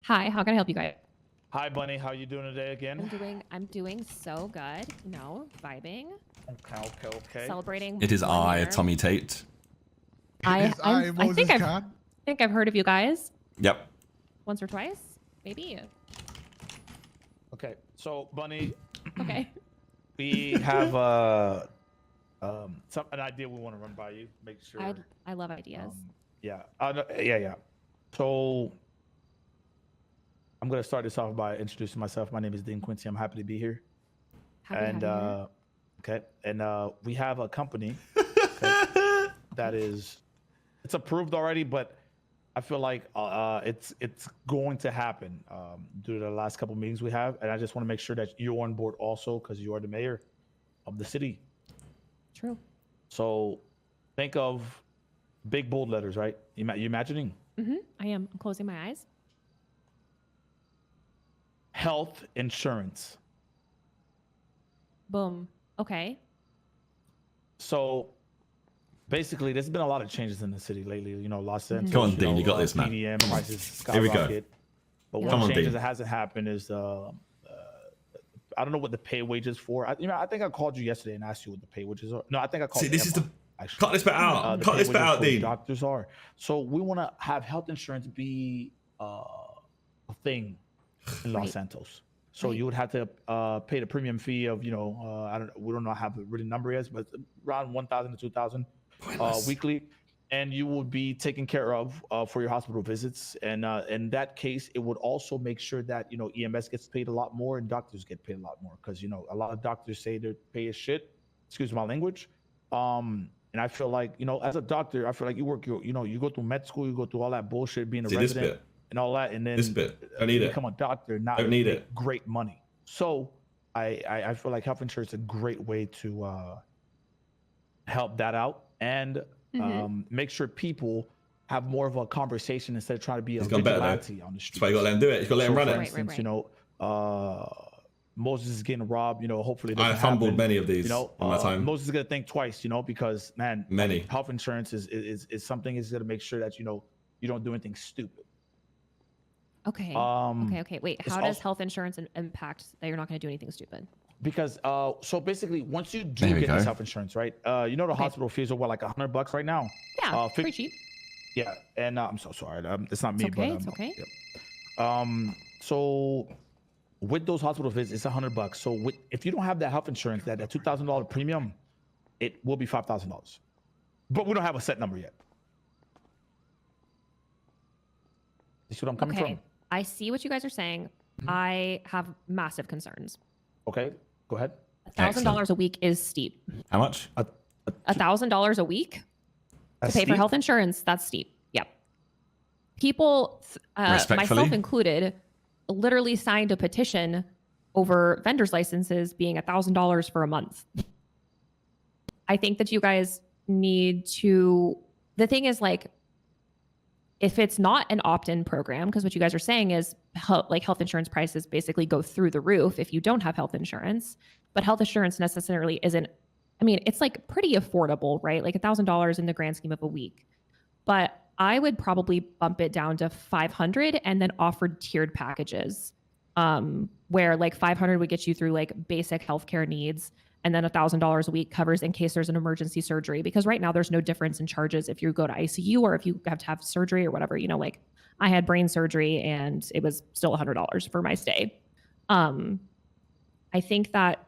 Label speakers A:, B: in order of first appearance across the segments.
A: Hi, how can I help you guys?
B: Hi, Bunny. How you doing today again?
A: I'm doing so good. Vibing.
B: Okay.
A: Celebrating.
C: It is
A: 1 year.
C: Tommy Tate.
A: I
D: Moses Khan.
A: think I've heard of you guys
C: Yep.
A: once or twice, maybe.
B: Okay. So, Bunny,
A: Okay.
B: we have an idea we want to run by you. Make sure.
A: I love ideas.
B: Yeah. Yeah. So, I'm gonna start this off by introducing myself. My name is Quincy. I'm happy to be here.
A: Happy to have you here.
B: Okay. And we have a company that is it's approved already, but I feel like it's going to happen due to the last couple meetings we have, and I just want to make sure that you're on board also because you are the mayor of the city.
A: True.
B: So think of big bold letters, right? You imagining?
A: I am. I'm closing my eyes.
B: Health insurance.
A: Boom. Okay.
B: So basically, there's been a lot of changes in the city lately. You know, Los Angeles.
C: Come on, Dean, you got this, man.
B: PDM prices
C: Here we go.
B: skyrocket. But
A: Yeah.
B: one
C: Come on,
B: change
C: Dean.
B: that hasn't happened is I don't know what the pay wages for. I think I called you yesterday and asked you what the pay wages are. No, I think I called.
C: See, this is the
B: actually.
C: cut this bit out.
B: The
C: Cut
B: pay
C: this bit
B: wages
C: out,
B: for
C: Dean.
B: doctors are. So we want to have health insurance be a thing in Los
A: Right.
B: Santos. So
A: Right.
B: you would have to pay the premium fee of we don't know how the really number is, but around 1,000 to 2,000 weekly, and you would be taken care of for your hospital visits. And in that case, it would also make sure that EMS gets paid a lot more and doctors get paid a lot more because a lot of doctors say their pay is shit. Excuse my language. And I feel like as a doctor, I feel like you go through med school, you go through all that bullshit being a
C: See, this
B: resident.
C: bit.
B: And all that, and then
C: This bit. Don't need
B: you
C: it.
B: become a doctor, not
C: Don't need
B: make
C: it.
B: great money. So I feel like health insurance is a great way to help that out and make sure people have more of a conversation instead of trying to be a
C: He's gone better, though.
B: vigilante on the street.
C: That's why you got to let him do it. You got to let him run
B: for
C: it.
B: instance, Moses is getting robbed. Hopefully it
C: I
B: doesn't
C: fumbled
B: happen.
C: many of these in my time.
B: Moses is gonna think twice, because man,
C: Many.
B: health insurance is something is gonna make sure that you don't do anything stupid.
A: Okay. Okay. Wait.
B: it's
A: How does
B: also-
A: health insurance impact that you're not going to do anything stupid?
B: Because so basically, once you do
C: There we
B: get
C: go.
B: this health insurance, right? The hospital fees are like $100 right now.
A: Yeah.
B: Fif-
A: Pretty cheap.
B: Yeah, and I'm so sorry. It's not me,
A: It's okay.
B: but
A: It's okay.
B: yeah. So with those hospital visits, it's $100. So if you don't have that health insurance, that $2,000 premium, it will be $5,000. But we don't have a set number yet. You see what I'm coming
A: Okay.
B: from?
A: I see what you guys are saying. I have massive concerns.
B: Okay, go ahead.
A: $1,000 a week is steep.
C: How much?
A: $1,000 a week to pay for health insurance, that's steep. Yep. People,
C: Respectfully?
A: myself included, literally signed a petition over vendors' licenses being $1,000 for a month. I think that you guys need to. The thing is, if it's not an opt-in program, because what you guys are saying is health insurance prices basically go through the roof if you don't have health insurance, but health insurance necessarily isn't. I mean, it's pretty affordable, right? Like $1,000 in the grand scheme of a week. But I would probably bump it down to $500 and then offer tiered packages where $500 would get you through basic healthcare needs. And then $1,000 a week covers in case there's an emergency surgery, because right now there's no difference in charges if you go to ICU or if you have to have surgery or whatever. I had brain surgery and it was still $100 for my stay. I think that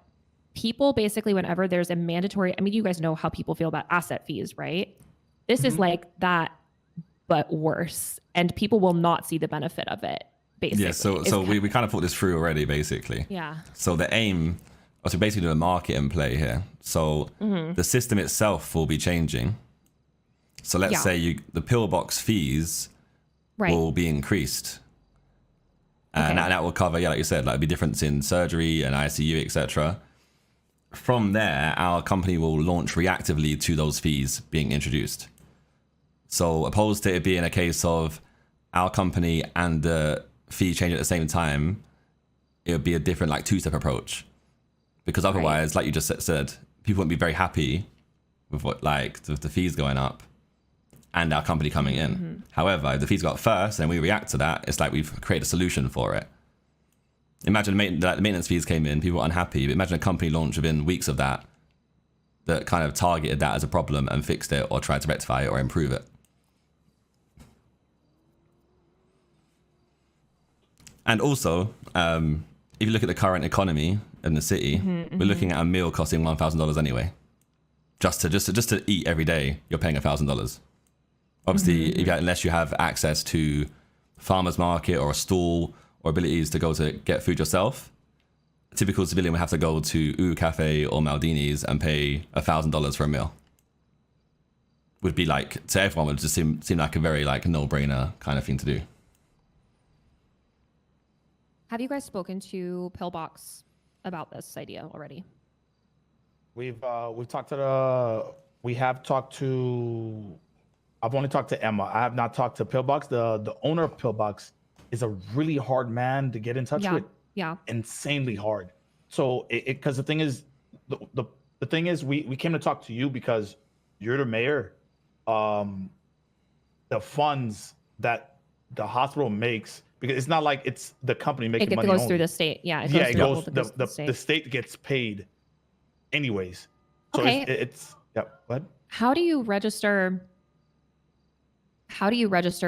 A: people basically, whenever there's a mandatory, you guys know how people feel about asset fees, right? This is like that, but worse. And people will not see the benefit of it, basically.
C: Yeah, so we kind of put this through already, basically.
A: Yeah.
C: So the aim, to basically do a market and play here. So the system itself will be changing. So let's say the pillbox fees will be increased. And that will cover, like you said, it'll be difference in surgery and ICU, etc. From there, our company will launch reactively to those fees being introduced. So opposed to it being a case of our company and the fee change at the same time, it would be a different two-step approach. Because otherwise, like you just said, people wouldn't be very happy with what the fees going up. and our company coming in. However, if the fees go up first and we react to that, it's like we've created a solution for it. Imagine the maintenance fees came in, people were unhappy, but imagine a company launched within weeks of that kind of targeted that as a problem and fixed it or tried to rectify it or improve it. And also, if you look at the current economy in the city, we're looking at a meal costing $1,000 anyway. Just to eat every day, you're paying $1,000. Obviously, unless you have access to farmer's market or a stall or abilities to go to get food yourself, a typical civilian would have to go to Ooh Cafe or Maldini's and pay $1,000 for a meal. Would be like, to everyone, would just seem like a very like no-brainer kind of thing to do.
A: Have you guys spoken to Pillbox about this idea already?
B: We've talked to I've only talked to Emma. I have not talked to Pillbox. The owner of Pillbox is a really hard man to get in touch with.
A: Yeah.
B: Insanely hard. So because the thing is, the thing is, we came to talk to you because you're the mayor. The funds that the hospital makes, because it's not like it's the company making money.
A: It goes
B: only.
A: through the state. Yeah.
B: It goes. The state gets paid, anyways. So
A: okay.
B: It's yeah. What?
A: How do you register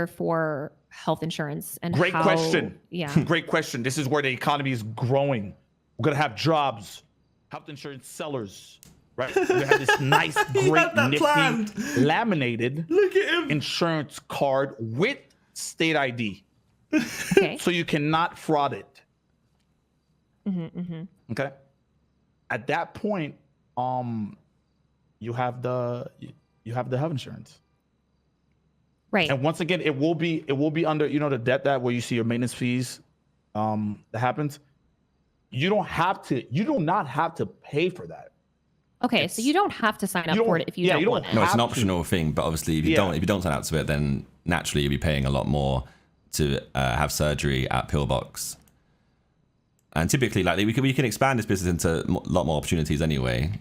A: for health insurance? And
B: great question.
A: Yeah.
B: Great question. This is where the economy is growing. We're gonna have jobs, health insurance sellers, right? We're gonna have this nice, great, nifty, laminated insurance card with state ID.
A: Okay.
B: So you cannot fraud it. Okay. At that point, you have the health insurance.
A: Right.
B: And once again, it will be under, the debt that where you see your maintenance fees that happens. You do not have to pay for that.
A: Okay, so you don't have to sign up for it if you don't want it.
C: No, it's an optional thing, but obviously if you don't sign up to it, then naturally you'll be paying a lot more to have surgery at Pillbox. And typically, like we can expand this business into a lot more opportunities anyway.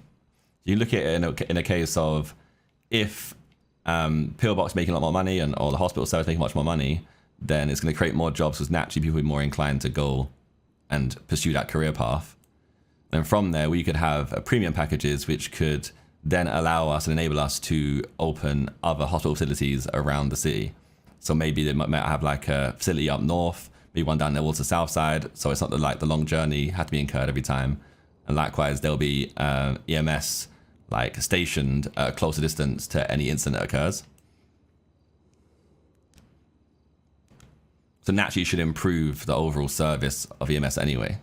C: You look at it in a case of if Pillbox making a lot more money or the hospital service making much more money, then it's going to create more jobs because naturally people will be more inclined to go and pursue that career path. And from there, we could have premium packages which could then allow us and enable us to open other hospital facilities around the city. So maybe they might have like a facility up north, maybe one down towards the south side. So it's not like the long journey had to be incurred every time. And likewise, there'll be EMS like stationed at a closer distance to any incident that occurs. So naturally, you should improve the overall service of EMS anyway.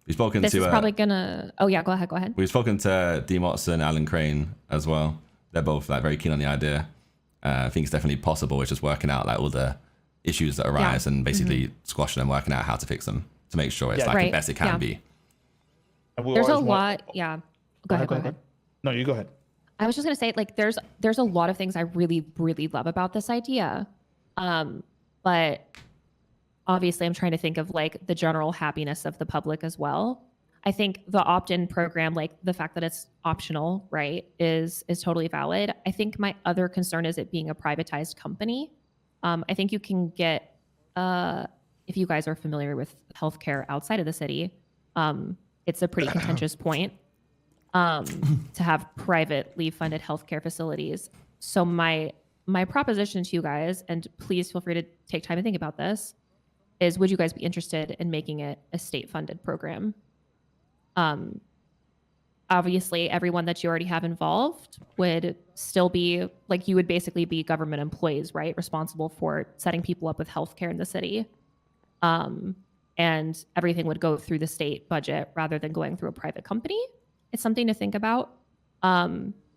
C: We've spoken
A: this
C: to.
A: Is probably gonna. Oh yeah, go ahead.
C: We've spoken to D. Motson and Alan Crane as well. They're both like very keen on the idea. I think it's definitely possible. It's just working out like all the issues that arise and basically squashing them, working out how to fix them to make sure it's the best it can be.
A: There's a lot. Yeah. Go ahead.
B: No, you go ahead.
A: I was just gonna say, like, there's a lot of things I really, really love about this idea, but obviously I'm trying to think of like the general happiness of the public as well. I think the opt-in program, like the fact that it's optional, right, is totally valid. I think my other concern is it being a privatized company. I think you can get, if you guys are familiar with healthcare outside of the city, it's a pretty contentious point. To have privately funded healthcare facilities. So my proposition to you guys, and please feel free to take time to think about this, is would you guys be interested in making it a state-funded program? Obviously, everyone that you already have involved would still be, like, you would basically be government employees, right? Responsible for setting people up with healthcare in the city. And everything would go through the state budget rather than going through a private company. It's something to think about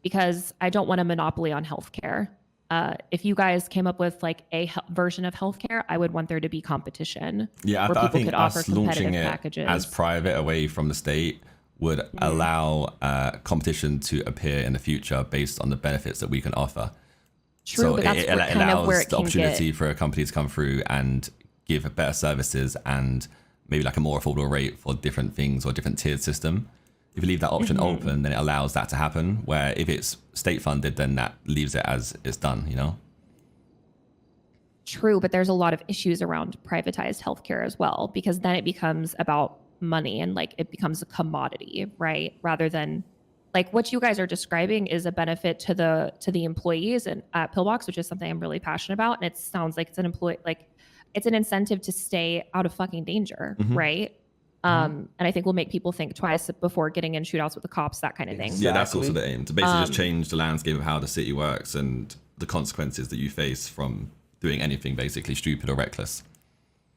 A: because I don't want a monopoly on healthcare. If you guys came up with like a version of healthcare, I would want there to be competition.
C: Yeah,
A: where
C: I
A: people
C: think
A: could offer
C: us launching it
A: packages
C: as private away from the state would allow competition to appear in the future based on the benefits that we can offer.
A: True,
C: so
A: but that's
C: it
A: kind
C: allows
A: of where it
C: the
A: can
C: opportunity
A: get...
C: for a company to come through and give better services and maybe like a more affordable rate for different things or different tiered system. if you leave that option open, then it allows that to happen. Where if it's state funded, then that leaves it as it's done, you know?
A: True, but there's a lot of issues around privatized healthcare as well, because then it becomes about money and like it becomes a commodity, right? Rather than like what you guys are describing is a benefit to the employees and at Pillbox, which is something I'm really passionate about. And it sounds like it's an employee, like it's an incentive to stay out of fucking danger, right? And I think we'll make people think twice before getting in shootouts with the cops, that kind of thing.
C: Yeah, that's also the aim, to basically just change the landscape of how the city works and the consequences that you face from doing anything basically stupid or reckless.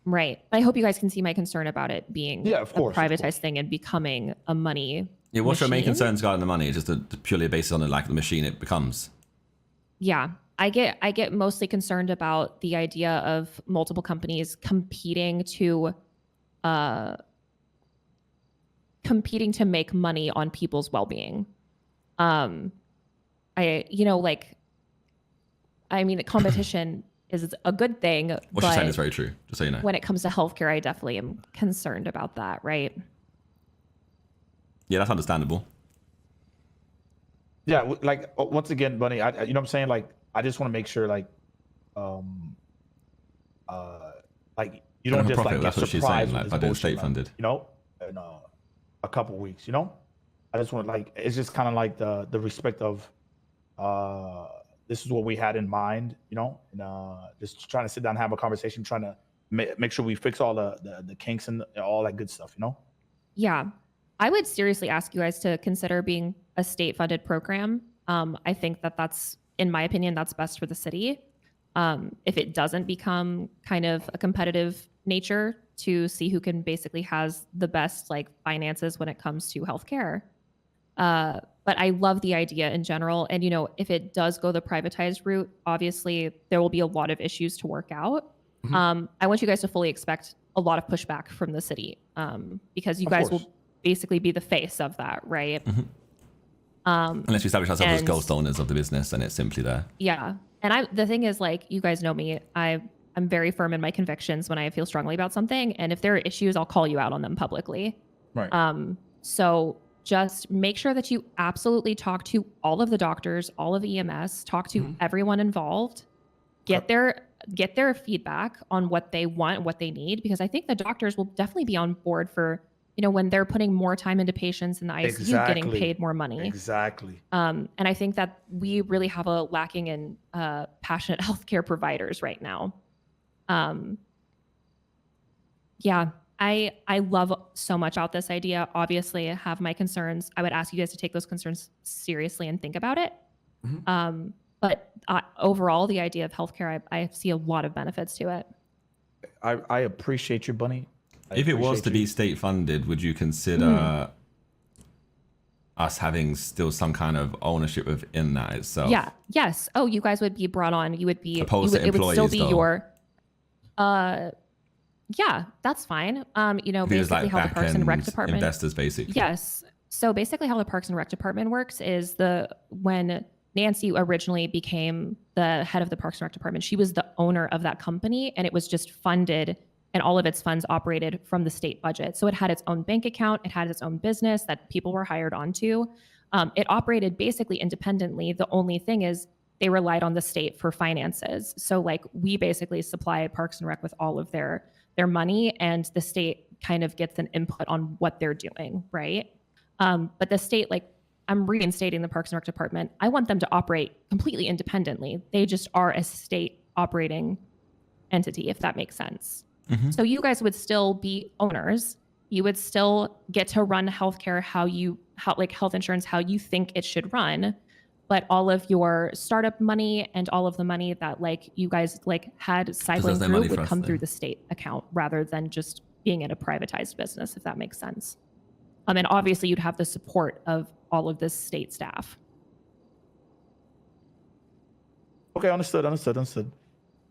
A: Right. I hope you guys can see my concern about it being
B: of course,
A: a privatized thing and becoming a money
C: Yeah, what's your main
A: machine.
C: concerns regarding the money? It's just purely based on the machine it becomes.
A: Yeah. I get mostly concerned about the idea of multiple companies competing to make money on people's well-being. The competition is a good thing.
C: What you're saying is very true, just so you know.
A: When it comes to healthcare, I definitely am concerned about that, right?
C: Yeah, that's understandable.
B: Yeah, like once again, Bunny, you know what I'm saying? Like, I just want to make sure, like you don't just like get
C: that's what she's saying,
B: surprised
C: like
B: with
C: by
B: this
C: doing
B: bullshit,
C: state
B: like,
C: funded.
B: you know, in a couple weeks, you know. I just want it's just kind of like the respect of this is what we had in mind, you know, and just trying to sit down and have a conversation, trying to make sure we fix all the kinks and all that good stuff, you know.
A: Yeah. I would seriously ask you guys to consider being a state-funded program. I think that's, in my opinion, that's best for the city. If it doesn't become kind of a competitive nature to see who can basically has the best like finances when it comes to healthcare. But I love the idea in general. And, you know, if it does go the privatized route, obviously there will be a lot of issues to work out. I want you guys to fully expect a lot of pushback from the city because you guys will basically be the face of that, right?
C: Unless we establish ourselves as ghost owners of the business, and it's simply there.
A: Yeah. And the thing is, like, you guys know me. I'm very firm in my convictions when I feel strongly about something. And if there are issues, I'll call you out on them publicly.
B: Right.
A: So just make sure that you absolutely talk to all of the doctors, all of EMS, talk to everyone involved, get their feedback on what they want, what they need, because I think the doctors will definitely be on board for, you know, when they're putting more time into patients in the ICU, getting paid more money.
B: Exactly.
A: And I think that we really have a lacking in passionate healthcare providers right now. Yeah, I love so much about this idea. Obviously, I have my concerns. I would ask you guys to take those concerns seriously and think about it. But overall, the idea of healthcare, I see a lot of benefits to it.
B: I appreciate you, Bunny.
C: If it was to be state funded, would you consider us having still some kind of ownership within that itself?
A: Yeah. Yes. Oh, you guys would be brought on. You would be.
C: Opposed to employees,
A: it would still be
C: though.
A: your. Yeah, that's fine. You know, basically
C: like
A: how the Parks and Rec department.
C: Investors, basically.
A: Yes. So basically, how the Parks and Rec department works is when Nancy originally became the head of the Parks and Rec department, she was the owner of that company, and it was just funded. And all of its funds operated from the state budget. So it had its own bank account. It had its own business that people were hired onto. It operated basically independently. The only thing is they relied on the state for finances. So like we basically supply Parks and Rec with all of their money, and the state kind of gets an input on what they're doing, right? But the state, like, I'm reinstating the Parks and Rec department. I want them to operate completely independently. They just are a state operating entity, if that makes sense. So you guys would still be owners. You would still get to run healthcare like health insurance, how you think it should run. But all of your startup money and all of the money that like you guys like had cycling through would come through the state account rather than just being in a privatized business, if that makes sense. And obviously you'd have the support of all of this state staff.
B: Okay, understood.
C: Do you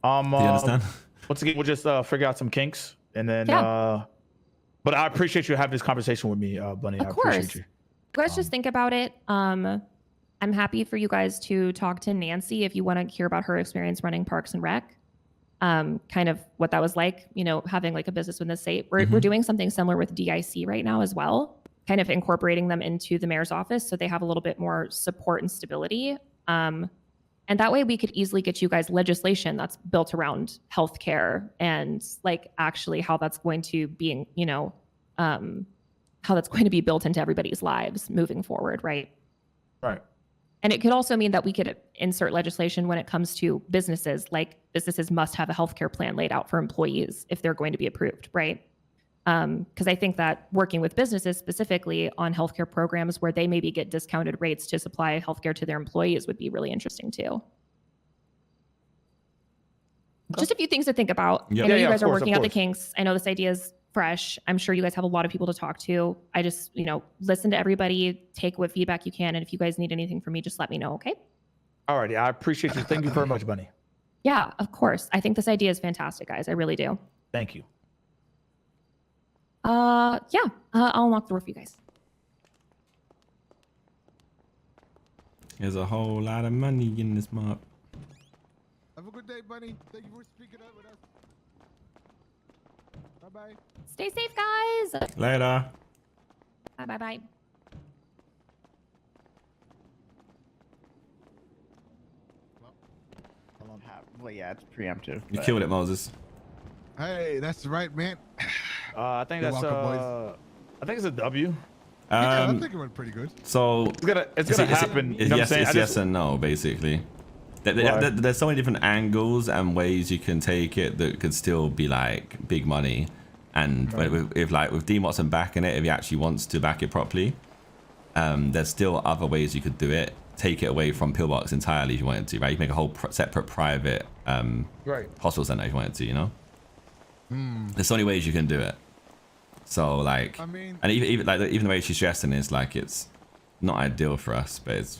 C: understand?
B: Once again, we'll just figure out some kinks, and then. But I appreciate you having this conversation with me, Bunny.
A: Of course.
B: Appreciate you.
A: You guys just think about it. I'm happy for you guys to talk to Nancy if you want to hear about her experience running Parks and Rec. Kind of what that was like, you know, having like a business with the state. We're doing something similar with DIC right now as well. kind of incorporating them into the mayor's office so they have a little bit more support and stability. And that way we could easily get you guys legislation that's built around healthcare and like actually how that's going to be, how that's going to be built into everybody's lives moving forward, right?
B: Right.
A: And it could also mean that we could insert legislation when it comes to businesses, like businesses must have a healthcare plan laid out for employees if they're going to be approved, right? Because I think that working with businesses specifically on healthcare programs where they maybe get discounted rates to supply healthcare to their employees would be really interesting too. Okay. Just a few things to think about.
C: Yep.
A: I know you guys are working out the kinks. I know this idea is fresh. I'm sure you guys have a lot of people to talk to. I just, listen to everybody, take what feedback you can. And if you guys need anything from me, just let me know. Okay.
B: All righty. I appreciate you. Thank you very much, Bunny.
A: Yeah, of course. I think this idea is fantastic, guys. I really do.
B: Thank you.
A: I'll unlock the door for you guys.
C: There's a whole lot of money in this mob.
D: Have a good day, Bunny. Thank you for speaking up with us. Bye-bye.
A: Stay safe, guys.
C: Later.
A: Bye.
E: Well, yeah, it's preemptive.
C: You killed it, Moses.
D: Hey, that's right, man.
B: I think
D: You're
B: that's
D: welcome, boys.
B: I think it's a W.
D: Yeah, I think it went pretty good.
C: So
B: It's gonna happen. You know what I'm saying?
C: It's yes and no, basically. There's so many different angles and ways you can take it that could still be like big money. And with D Watson backing it, if he actually wants to back it properly, there's still other ways you could do it. Take it away from Pillbox entirely if you wanted to, right? You can make a whole separate private hospital center if you wanted to, There's so many ways you can do it. So like,
D: I mean,
C: and even the way she's suggesting is like it's not ideal for us, but it's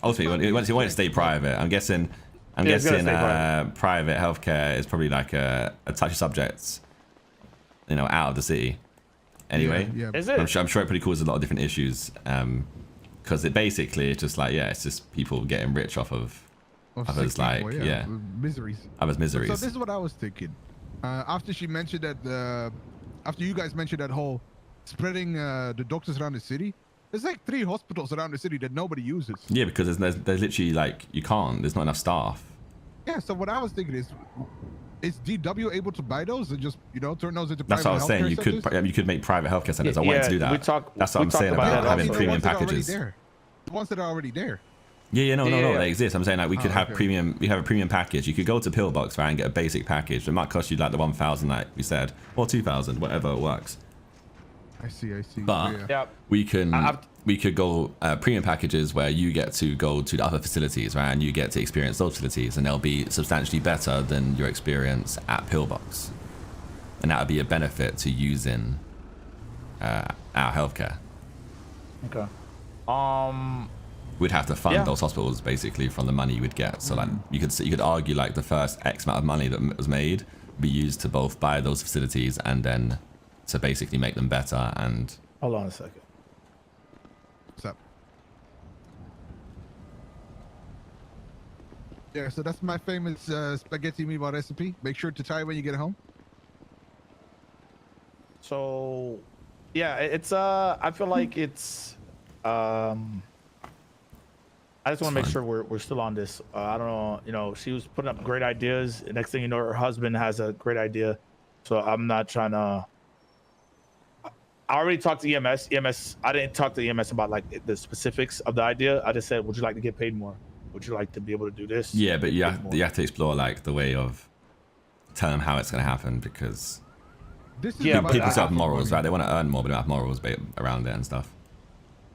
C: ultimately you want it to stay private. I'm guessing private healthcare is probably like a touchy subject, out of the city. Anyway,
D: yeah.
B: Is it?
C: I'm sure it pretty causes a lot of different issues. Because it basically it's just like it's just people getting rich off of others
D: miseries.
C: Others' miseries.
D: So this is what I was thinking. After she mentioned that, after you guys mentioned that whole spreading the doctors around the city, there's like 3 hospitals around the city that nobody uses.
C: Yeah, because there's literally like there's not enough staff.
D: Yeah. So what I was thinking is DW able to buy those and just turn those into?
C: That's what I was saying. You could make private healthcare centers. I wanted to do that. That's what I'm saying about having premium packages.
D: The ones that are already there.
C: No, they exist. I'm saying like we could have premium. We have a premium package. You could go to Pillbox and get a basic package. It might cost you like the 1,000, like we said, or 2,000, whatever works.
D: I see.
C: But we could go premium packages where you get to go to the other facilities, right? And you get to experience those facilities, and they'll be substantially better than your experience at Pillbox, and that would be a benefit to using our healthcare.
B: Okay.
C: We'd have to fund those hospitals basically from the money you would get. So like you could argue like the first X amount of money that was made be used to both buy those facilities and then to basically make them better. And
B: hold on a second.
D: What's up? Yeah, so that's my famous spaghetti meatball recipe. Make sure to try it when you get home.
B: So, yeah, it's I feel like it's I just want to make sure we're still on this. I don't know, she was putting up great ideas. The next thing you know, her husband has a great idea. So I'm not trying to. I already talked to EMS. I didn't talk to EMS about like the specifics of the idea. I just said, would you like to get paid more? Would you like to be able to do this?
C: Yeah, but you have to explore like the way of telling them how it's going to happen, because people still have morals, right? They want to earn more, but they don't have morals around it and stuff.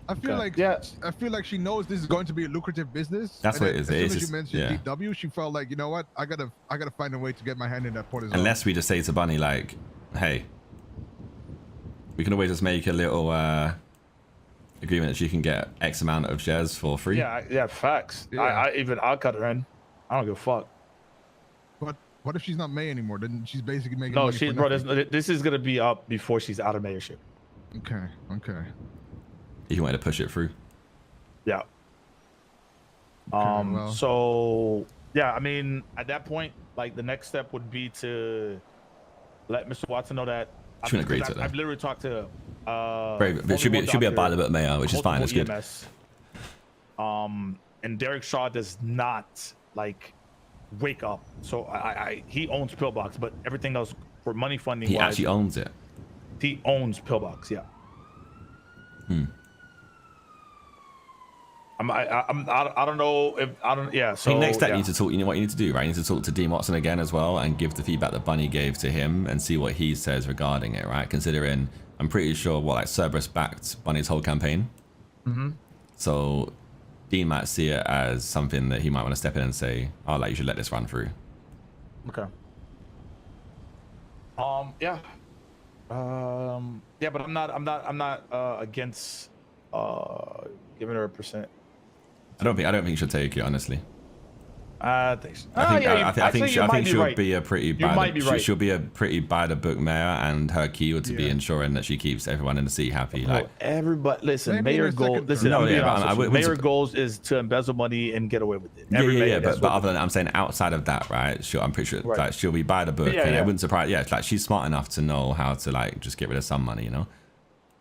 D: I feel like she knows this is going to be a lucrative business.
C: That's what it is.
D: As soon as you mentioned DW, she felt like, you know what, I gotta find a way to get my hand in that pot as well.
C: Unless we just say to Bunny like, hey, we can always just make a little agreement that she can get X amount of shares for free.
B: Yeah, facts. Yeah. I'll cut her in. I don't give a fuck.
D: But what if she's not May anymore? Then she's basically making
B: no.
D: Money
B: This is gonna be up before she's out of mayorship.
D: Okay.
C: You want to push it through.
B: Yeah.
D: Okay,
B: So yeah, I mean, at that point, like the next step would be to let Mr. Watson know that
C: She wouldn't agree to
B: I've
C: that.
B: literally talked to.
C: But she'll be a bad little bit mayor, which is fine. It's good.
B: EMS. And Derek Shaw does not like wake up. So he owns Pillbox, but everything else for money funding.
C: He actually owns it.
B: He owns Pillbox, yeah. I don't know if I don't. Yeah. So
C: I think next step
B: yeah.
C: you need to talk. You know what you need to do, right? You need to talk to Dean Watson again as well, and give the feedback that Bunny gave to him, and see what he says regarding it, right? Considering I'm pretty sure Cerberus backed Bunny's whole campaign. So Dean might see it as something that he might want to step in and say, "Oh, like you should let this run through."
B: Okay. Yeah. Yeah, but I'm not against giving her a percent.
C: I don't think you should take it, honestly.
B: I think so.
C: I think she'll
B: right.
C: be a pretty she'll be a pretty by the book mayor, and her key would to be ensuring that she keeps everyone in the seat happy. Like
B: everybody, listen,
D: Maybe
B: mayor
D: in her
B: goal.
D: second
B: Listen,
D: term.
B: I'm being
C: No,
B: honest
C: yeah,
B: with you.
C: but
B: Mayor goals is to embezzle money and get away with it.
C: But other than I'm saying outside of that, right? I'm pretty sure like she'll be by the book, and it wouldn't surprise. Yeah, it's like she's smart enough to know how to like just get rid of some money, you know.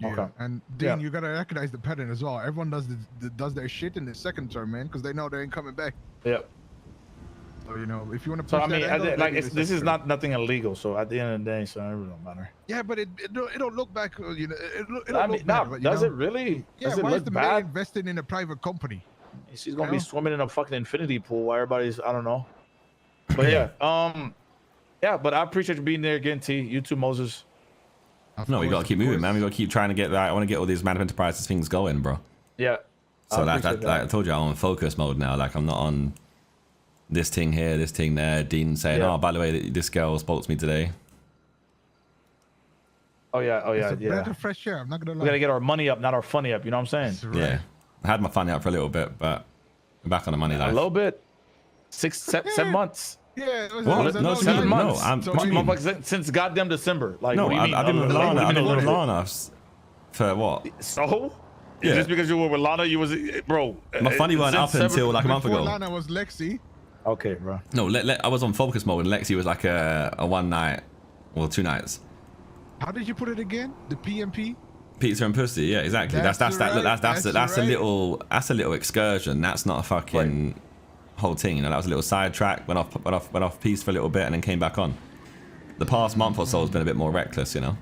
D: Yeah.
B: Okay.
D: And Dean, you gotta recognize the pattern as well. Everyone does their shit in the second term, man, because they know they ain't coming back.
B: Yep.
D: So you know, if you want to.
B: So I mean, this is not nothing illegal. So at the end of the day, so it really don't matter.
D: Yeah, but it don't look back. You know, it
B: I
D: don't
B: mean,
D: look bad. But,
B: does
D: know?
B: it really?
D: Yeah.
B: Does it
D: Why is
B: look
D: the mayor
B: bad?
D: investing in a private company?
B: She's gonna be swimming in a fucking infinity pool while everybody's I don't know. But yeah, but I appreciate you being there again, T. You too, Moses.
C: No, we gotta keep moving, man. We gotta keep trying to get that. I want to get all these Man of Enterprises things going, bro.
B: Yeah.
C: So like I told you, I'm on focus mode now. Like I'm not on this thing here, this thing there. Dean saying, "Oh, by the way, this girl spoke to me today."
B: Oh yeah.
D: It's a breath of fresh air. I'm not gonna lie.
B: We gotta get our money up, not our funny up. You know what I'm saying?
D: Right.
C: Yeah, I had my funny up for a little bit, but we're back on the money
B: A
C: life.
B: little bit. 7 months.
D: Yeah. It was,
C: What?
D: it was a
C: No,
D: long
B: 7
D: time.
B: months.
C: what do you mean?
B: Since goddamn December. Like,
C: No,
B: what do you mean?
C: I've been with Lana. I've been with
B: Lana.
C: Lana for what?
B: So?
C: Yeah.
B: Just because you were with Lana, you was bro.
C: My funny weren't up until like a month
D: Before
C: ago.
D: Lana was Lexi.
B: Okay, bro.
C: No, I was on focus mode, and Lexi was like a 1 night, well 2 nights.
D: How did you put it again? The PMP?
C: Pizza and pussy, yeah, exactly. That's a little excursion. That's not a fucking whole thing. You know, that was a little sidetrack. Went off piece for a little bit, and then came back on. The past month or so has been a bit more reckless, you know.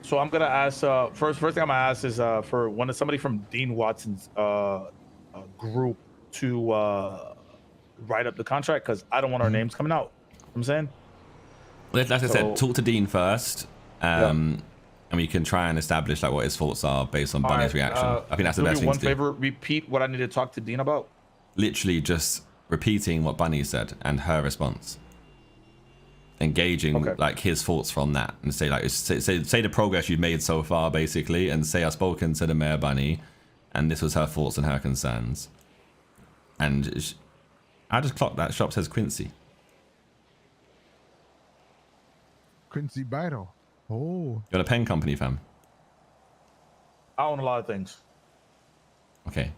B: So I'm gonna ask. First thing I'm gonna ask is for somebody from Dean Watson's group to write up the contract, because I don't want our names coming out. You know what I'm saying.
C: Like I said, talk to Dean first, and we can try and establish like what his thoughts are based on Bunny's reaction. I think that's the best thing to do.
B: One favor, repeat what I need to talk to Dean about.
C: Literally just repeating what Bunny said and her response. Engaging like his thoughts from that, and say the progress you've made so far, basically, and say I've spoken to the Mayor Bunny, and this was her thoughts and her concerns. And I just clocked that shop says Quincy.
D: Quincy Byro. Oh.
C: You're a pen company, fam.
B: I own a lot of things.
C: Okay.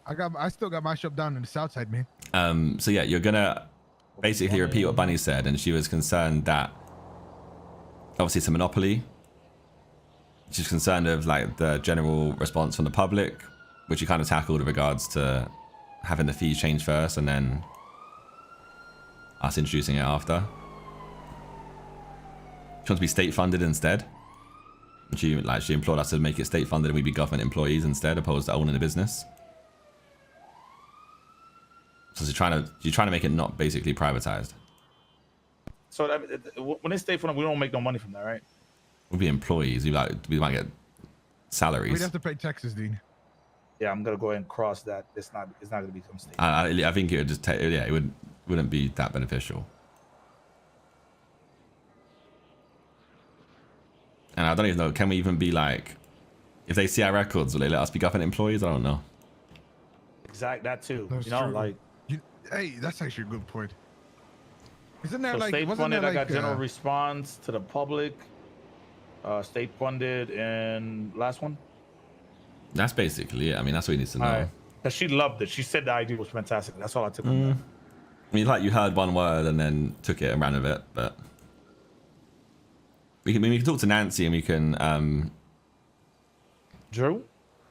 D: I still got my shop down in the south side, man.
C: So yeah, you're gonna basically repeat what Bunny said, and she was concerned that obviously it's a monopoly. She's concerned of like the general response from the public, which you kind of tackled in regards to having the fees changed first and then us introducing it after. She wants to be state funded instead. She implored us to make it state funded and we'd be government employees instead, opposed to owning a business. So you're trying to make it not basically privatized.
B: So when it's state funded, we don't make no money from that, right?
C: We'll be employees. We might get salaries.
D: We'd have to pay taxes, Dean.
B: Yeah, I'm gonna go ahead and cross that. It's not gonna become state.
C: I think it would just it wouldn't be that beneficial. And I don't even know, can we even be like, if they see our records, will they let us be government employees? I don't know.
B: Exact, that too.
D: That's
B: you know,
D: true.
B: like.
D: Hey, that's actually a good point. Isn't there
B: So
D: like
B: state
D: wasn't
B: funded?
D: there
B: I
D: like
B: got general response to the public. State funded, and last one.
C: That's basically it. I mean, that's what he needs to know.
B: All right. Cause she loved it. She said the idea was fantastic. That's all I took from that.
C: I mean, like you heard one word and then took it and ran with it, but we can talk to Nancy and we can
B: Drew?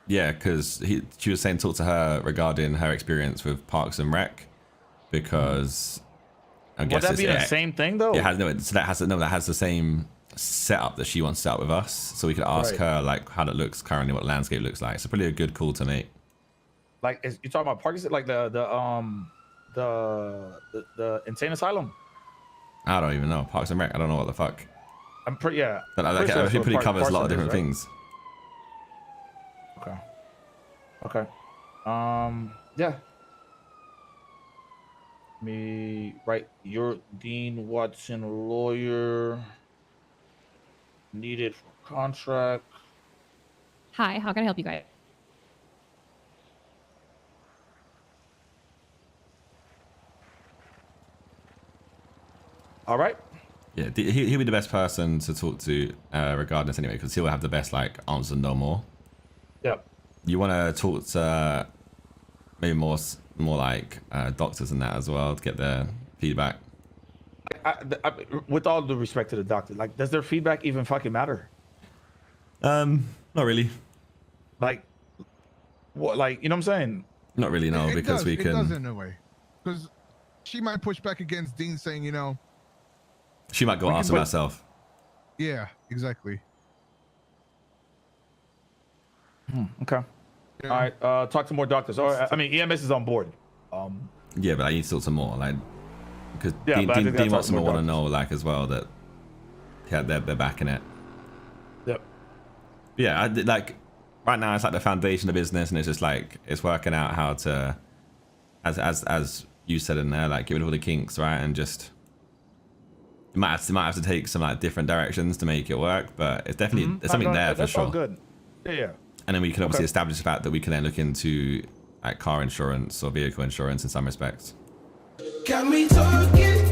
C: yeah, because she was saying talk to her regarding her experience with Parks and Rec, because I guess
B: Would that be the same thing though?
C: It has that has the same setup that she wants to set up with us, so we could ask her like how that looks currently, what landscape looks like. So probably a good call to make.
B: Like, you talking about Parks, like the insane asylum?
C: I don't even know. Parks and Rec. I don't know what the fuck.
B: I'm pretty
C: But like,
B: sure
C: it pretty covers
B: Parks
C: a lot of
B: and
C: different
B: right?
C: things.
B: Okay. Yeah. Me right. You're Dean Watson, lawyer. Needed for contract.
A: Hi, how can I help you guys?
B: All right.
C: Yeah, he'll be the best person to talk to regarding this anyway, because he'll have the best like answers and no more.
B: Yep.
C: You want to talk to maybe more like doctors and that as well to get their feedback.
B: With all due respect to the doctor, like, does their feedback even fucking matter?
C: Not really.
B: Like, what? Like, you know what I'm saying?
C: Not really, no, because we can.
D: It does in a way, because she might push back against Dean saying, you know.
C: She might go ask him herself.
D: Yeah, exactly.
B: Okay. Yeah. All right. Talk to more doctors. Or I mean, EMS is on board.
C: Yeah, but I need to talk to more, like, because
B: yeah,
C: Dean wants to want to know, like, as well that they're backing it.
B: Yep.
C: Yeah, like right now it's like the foundation of business, and it's just like it's working out how to, as you said in there, like get rid of all the kinks, right, and just. It might have to take some like different directions to make it work, but it's definitely there's something there for sure.
B: All good. Yeah.
C: And then we can obviously establish the fact that we can then look into like car insurance or vehicle insurance in some respects.
F: Got me talking.